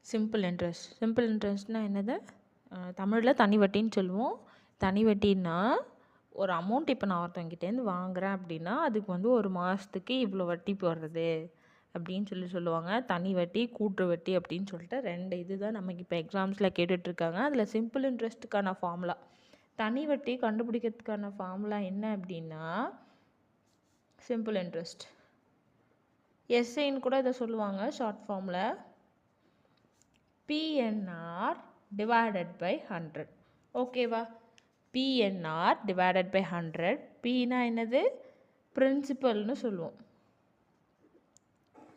Simple interest. Simple இன்ட்ரெஸ்ட்னா என்னது? தமிழில் தனி வட்டின்னு சொல்லுவோம். தனி வட்டின்னா ஒரு அமௌண்ட் இப்போ நான் ஒருத்தவங்கிட்டேருந்து வாங்குறேன் அப்படின்னா அதுக்கு வந்து ஒரு மாதத்துக்கு இவ்வளோ வட்டி போடுறது அப்படின்னு சொல்லுவாங்க. தனி வட்டி, கூட்டு வட்டி அப்படின்னு சொல்லிட்டு 2 இது தான் நமக்கு இப்போ எக்ஸாம்ஸில் கேட்டுட்ருக்காங்க. அதில் சிம்பிள் இன்ட்ரெஸ்ட்டுக்கான ஃபார்முலா, தனி வட்டி கண்டுபிடிக்கிறதுக்கான ஃபார்முலா என்ன அப்படின்னா சிம்பிள் இன்ட்ரெஸ்ட், எஸ்ஐன்னு கூட இதை சொல்லுவாங்க ஷார்ட் ஃபார்மில். PNR divided by 100. ஓகேவா? PNR divided by 100. பின்னா என்னது? பிரின்சிபல்னு சொல்லுவோம்,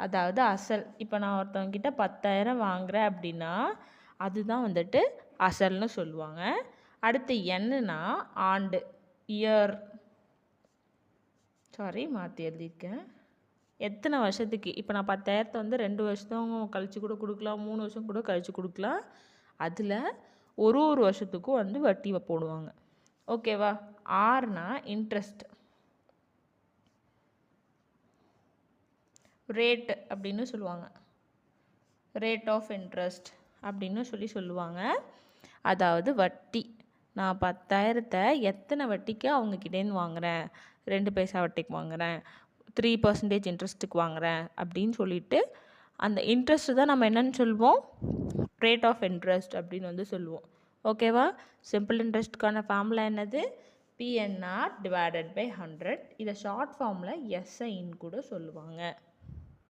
அதாவது அசல். இப்போ நான் ஒருத்தவங்கிட்ட 10,000 வாங்குகிறேன் அப்படின்னா அதுதான் வந்துட்டு அசல்னு சொல்லுவாங்க. அடுத்து என்னன்னா ஆண்டு, இயர், மாற்றி எழுதியிருக்கேன். எத்தனை வருஷத்துக்கு? இப்போ நான் 10,000 வந்து 2 வருஷம் கழித்து கூட கொடுக்கலாம், 3 வருஷம் கூட கழித்து கொடுக்கலாம். அதில் ஒரு வருஷத்துக்கும் வந்து வட்டி போடுவாங்க. ஓகேவா? ஆர்னா இன்ட்ரெஸ்ட், ரேட் அப்படின்னு சொல்லுவாங்க, ரேட் ஆஃப் இன்ட்ரெஸ்ட் அப்படின்னு சொல்லுவாங்க. அதாவது வட்டி. நான் 10,000 எத்தனை வட்டிக்கு அவங்கக்கிட்டேருந்து வாங்குகிறேன்? 2 பைசா வட்டிக்கு வாங்குகிறேன், 3% இன்ட்ரெஸ்ட்டுக்கு வாங்குகிறேன் அப்படின்னு சொல்லிட்டு அந்த இன்ட்ரெஸ்ட்டு தான் நம்ம என்னென்னு சொல்லுவோம்? ரேட் ஆஃப் இன்ட்ரெஸ்ட் அப்படின்னு வந்து சொல்லுவோம். ஓகேவா? சிம்பிள் இன்ட்ரெஸ்ட்டுக்கான ஃபார்முலா என்னது? PNR divided by 100. இதை ஷார்ட் ஃபார்மில் எஸ்ஐன்னு கூட சொல்லுவாங்க.